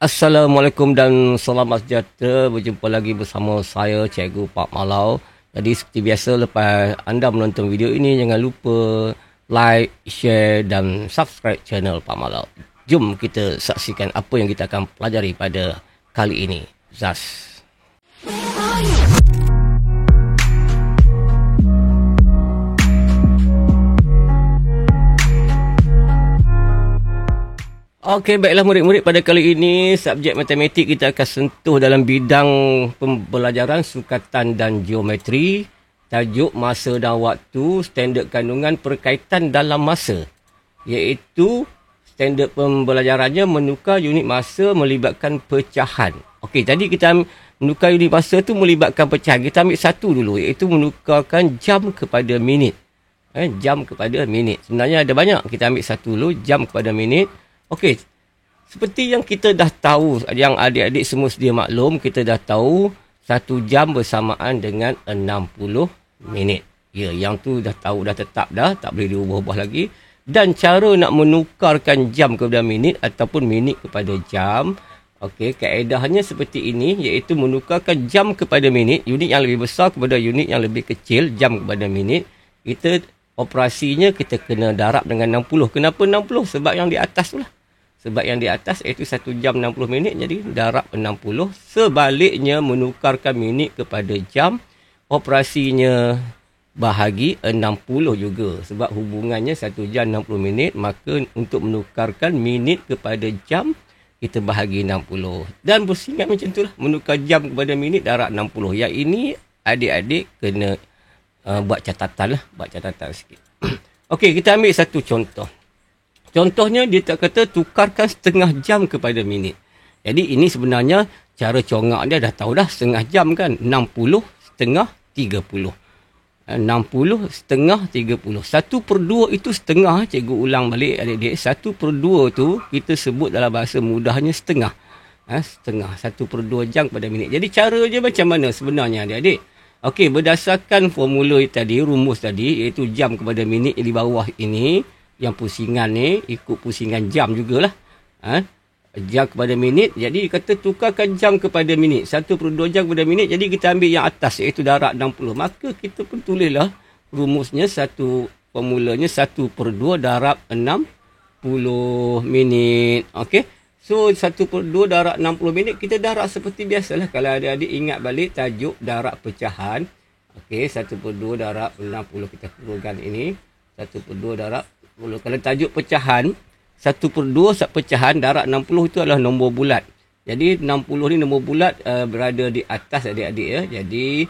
Assalamualaikum dan selamat sejahtera. Berjumpa lagi bersama saya, Cikgu Pak Malau. Jadi seperti biasa, lepas anda menonton video ini, jangan lupa like, share dan subscribe channel Pak Malau. Jom kita saksikan apa yang kita akan pelajari pada kali ini. Zas. Okey, baiklah murid-murid, pada kali ini subjek matematik kita akan sentuh dalam bidang pembelajaran sukatan dan geometri. Tajuk masa dan waktu, standard kandungan perkaitan dalam masa. Iaitu standard pembelajarannya menukar unit masa melibatkan pecahan. Okey, jadi kita menukar unit masa tu melibatkan pecahan. Kita ambil satu dulu, iaitu menukarkan jam kepada minit. Jam kepada minit. Sebenarnya ada banyak. Kita ambil satu dulu, jam kepada minit. Okey, seperti yang kita dah tahu, yang adik-adik semua sedia maklum, kita dah tahu 1 jam bersamaan dengan 60 minit. Ya, yang tu dah tahu, dah tetap dah, tak boleh diubah-ubah lagi. Dan cara nak menukarkan jam kepada minit ataupun minit kepada jam, okey, kaedahnya seperti ini, iaitu menukarkan jam kepada minit, unit yang lebih besar kepada unit yang lebih kecil, jam kepada minit. Kita operasinya kita kena darab dengan 60. Kenapa 60? Sebab yang di atas tu lah. Sebab yang di atas iaitu 1 jam 60 minit, jadi darab 60. Sebaliknya menukarkan minit kepada jam, operasinya bahagi 60 juga. Sebab hubungannya 1 jam 60 minit, maka untuk menukarkan minit kepada jam, kita bahagi 60. Dan bersingat macam tu lah, menukar jam kepada minit darab 60. Yang ini adik-adik kena buat catatan lah, buat catatan sikit. Okey, kita ambil satu contoh. Contohnya dia tak kata tukarkan setengah jam kepada minit. Jadi ini sebenarnya cara congak dia dah tahu dah, setengah jam kan, 60 setengah 30. 60 setengah 30. 1/2 itu setengah, cikgu ulang balik adik-adik. 1/2 tu kita sebut dalam bahasa mudahnya setengah. Setengah, 1/2 jam kepada minit. Jadi cara dia macam mana sebenarnya adik-adik? Okey, berdasarkan formula tadi, rumus tadi, iaitu jam kepada minit di bawah ini, yang pusingan ni, ikut pusingan jam jugalah. Jam kepada minit, jadi kata tukarkan jam kepada minit. 1/2 jam kepada minit, jadi kita ambil yang atas, iaitu darab 60. Maka kita pun tulislah rumusnya, formulanya 1/2 darab 60 minit. Okey. So, 1/2 darab 60 minit, kita darab seperti biasalah. Kalau adik-adik ingat balik tajuk darab pecahan. Okey, 1/2 darab 60, kita kurangkan ini. 1/2 darab 10. Kalau tajuk pecahan, 1/2 pecahan darab 60 itu adalah nombor bulat. Jadi, 60 ni nombor bulat berada di atas adik-adik ya. Jadi,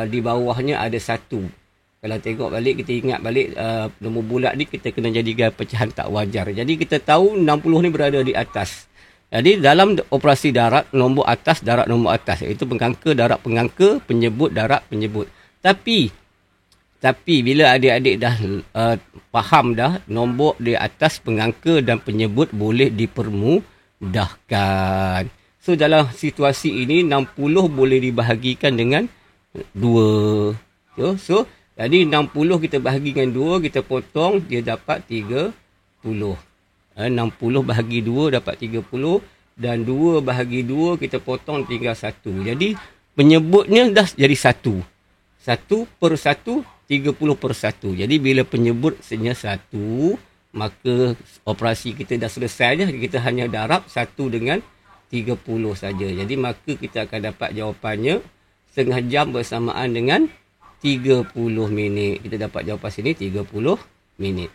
di bawahnya ada 1. Kalau tengok balik, kita ingat balik nombor bulat ni kita kena jadikan pecahan tak wajar. Jadi kita tahu 60 ni berada di atas. Jadi dalam operasi darab, nombor atas darab nombor atas. Iaitu pengangka darab pengangka, penyebut darab penyebut. Tapi bila adik-adik dah faham dah, nombor di atas pengangka dan penyebut boleh dipermudahkan. So dalam situasi ini 60 boleh dibahagikan dengan 2. So jadi 60 kita bahagi dengan 2, kita potong, dia dapat 30. 60 bahagi 2 dapat 30. Dan 2 bahagi 2 kita potong tinggal 1. Jadi penyebutnya dah jadi 1. 1/1, 30/1. Jadi bila penyebut sebenarnya 1, maka operasi kita dah selesai je. Kita hanya darab 1 dengan 30 saja. Jadi maka kita akan dapat jawapannya setengah jam bersamaan dengan 30 minit. Kita dapat jawapan sini 30 minit.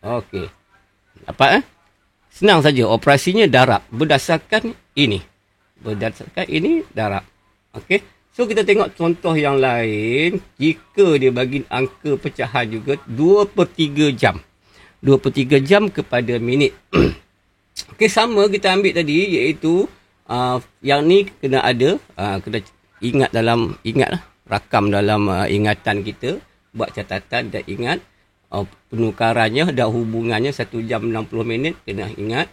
Okey. Dapat Senang saja. Operasinya darab. Berdasarkan ini. Darab. Okey. So kita tengok contoh yang lain. Jika dia bagi angka pecahan juga 2/3 jam. 2/3 jam kepada minit. Okey, sama kita ambil tadi, iaitu yang ni kena ada, kena ingatlah, rakam dalam ingatan kita, buat catatan dan ingat penukarannya dan hubungannya 1 jam 60 minit, kena ingat.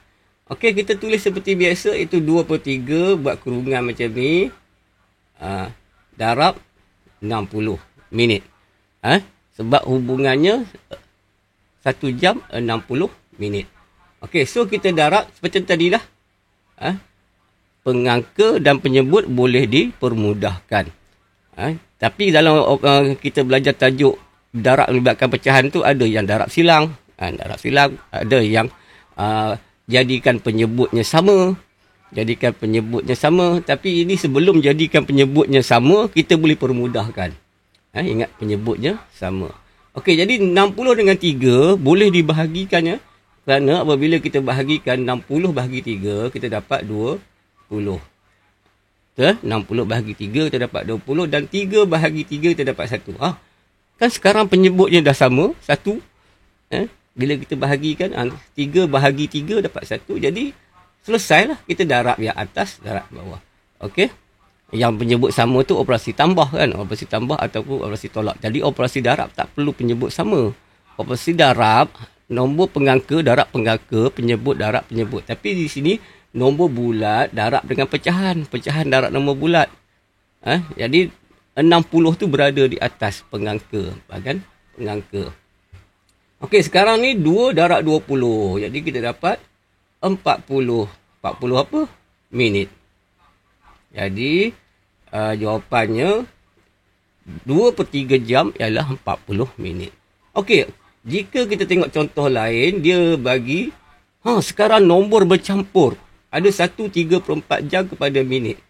Okey, kita tulis seperti biasa, itu 2/3, buat kurungan macam ni, darab 60 minit. Sebab hubungannya 1 jam 60 minit. Okey, so kita darab seperti tadi dah. Pengangka dan penyebut boleh dipermudahkan. Tapi dalam kita belajar tajuk darab melibatkan pecahan tu, ada yang darab silang. Darab silang, ada yang jadikan penyebutnya sama. Tapi ini sebelum jadikan penyebutnya sama, kita boleh permudahkan. Ingat penyebutnya sama. Okey, jadi 60 dengan 3 boleh dibahagikannya. Kerana apabila kita bahagikan 60 bahagi 3, kita dapat 20. 60 bahagi 3, kita dapat 20. Dan 3 bahagi 3, kita dapat 1. Kan sekarang penyebutnya dah sama, 1. Bila kita bahagikan, 3 bahagi 3 dapat 1. Jadi, selesailah. Kita darab yang atas, darab bawah. Okey? Yang penyebut sama tu operasi tambah kan? Operasi tambah ataupun operasi tolak. Jadi, operasi darab tak perlu penyebut sama. Operasi darab, nombor pengangka, darab pengangka, penyebut, darab penyebut. Tapi di sini, nombor bulat, darab dengan pecahan. Pecahan darab nombor bulat. Jadi, 60 tu berada di atas pengangka. Bahagian pengangka. Okey, sekarang ni 2 darab 20. Jadi, kita dapat 40. 40 apa? Minit. Jadi, jawapannya 2/3 jam ialah 40 minit. Okey, jika kita tengok contoh lain, dia bagi, sekarang nombor bercampur. Ada 1/34 jam kepada minit.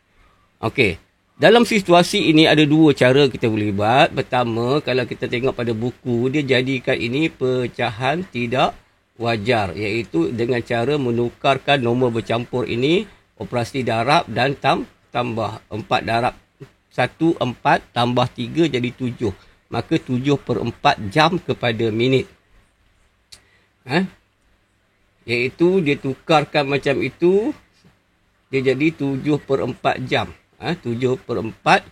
Okey, dalam situasi ini ada 2 cara kita boleh buat. Pertama, kalau kita tengok pada buku, dia jadikan ini pecahan tidak wajar. Iaitu dengan cara menukarkan nombor bercampur ini, operasi darab dan tambah. 4 darab 1, 4 tambah 3 jadi 7. Maka 7/4 jam kepada minit. Iaitu dia tukarkan macam itu, dia jadi 7/4 jam. 7/4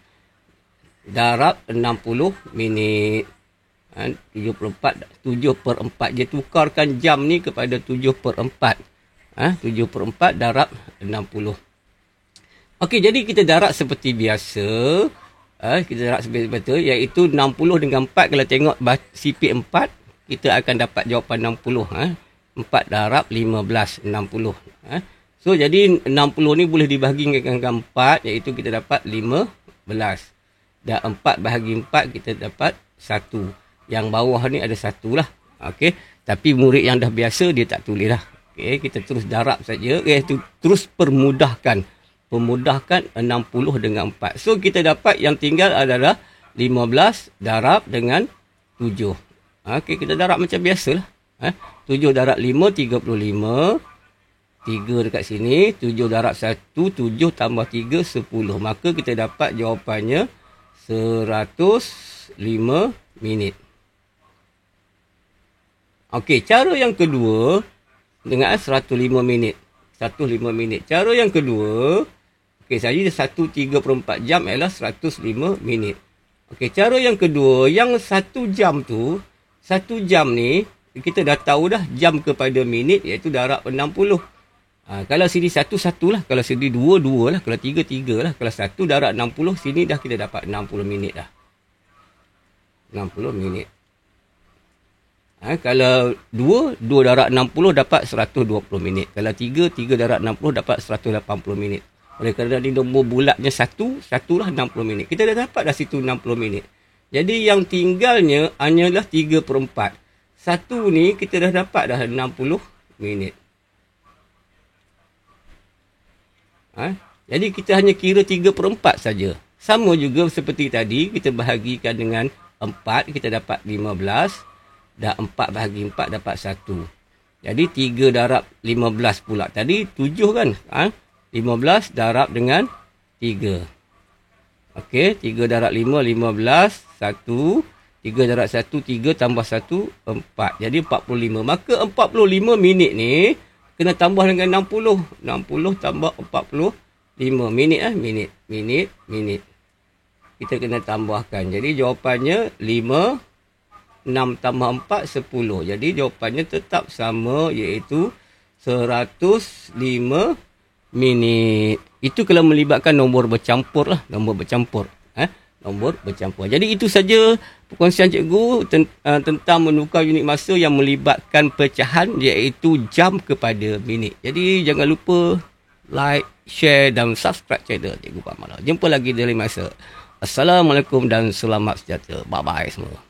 darab 60 minit. 7/4 dia tukarkan jam ni kepada 7/4. 7/4 darab 60. Okey, jadi kita darab seperti biasa. Kita darab seperti biasa, iaitu 60 dengan 4. Kalau tengok sipit 4, kita akan dapat jawapan 60. 4 darab 15, 60. So, jadi 60 ni boleh dibahagikan dengan 4, iaitu kita dapat 15. Dan 4 bahagi 4, kita dapat 1. Yang bawah ni ada 1 lah. Okey, tapi murid yang dah biasa, dia tak tulis lah. Okey, kita terus darab saja. Terus permudahkan 60 dengan 4. So, kita dapat yang tinggal adalah 15 darab dengan 7. Okey, kita darab macam biasalah. 7 darab 5, 35. 3 dekat sini. 7 darab 1, 7 tambah 3, 10. Maka kita dapat jawapannya 105 minit. Okey, cara yang kedua dengan 105 minit. 105 minit. Cara yang kedua, okey, saya 1/34 jam ialah 105 minit. Okey, cara yang kedua, yang 1 jam tu, 1 jam ni, kita dah tahu dah jam kepada minit, iaitu darab 60. Kalau sini 1, 1 lah. Kalau sini 2, 2 lah. Kalau 3, 3 lah. Kalau 1 darab 60, sini dah kita dapat 60 minit dah. 60 minit. Kalau 2 darab 60 dapat 120 minit. Kalau 3 darab 60 dapat 180 minit. Oleh kerana di nombor bulatnya 1 lah 60 minit. Kita dah dapat dah situ 60 minit. Jadi yang tinggalnya hanyalah 3/4. 1 ni kita dah dapat dah 60 minit. Jadi kita hanya kira 3/4 saja. Sama juga seperti tadi, kita bahagikan dengan 4, kita dapat 15. Dan 4 bahagi 4 dapat 1. Jadi 3 darab 15 pula. Tadi 7 kan? 15 darab dengan 3. Okey, 3 darab 5, 15. 1. 3 darab 1, 3 tambah 1, 4. Jadi 45. Maka 45 minit ni kena tambah dengan 60. 60 tambah 45. Minit. Minit. Kita kena tambahkan. Jadi jawapannya 5. 6 tambah 4, 10. Jadi jawapannya tetap sama, iaitu 105 minit. Itu kalau melibatkan nombor bercampur lah. Nombor bercampur. Nombor bercampur. Jadi itu saja perkongsian cikgu tentang menukar unit masa yang melibatkan pecahan iaitu jam kepada minit. Jadi jangan lupa like, share dan subscribe channel Cikgu Pamala. Jumpa lagi dari masa. Assalamualaikum dan selamat sejahtera. Bye-bye semua.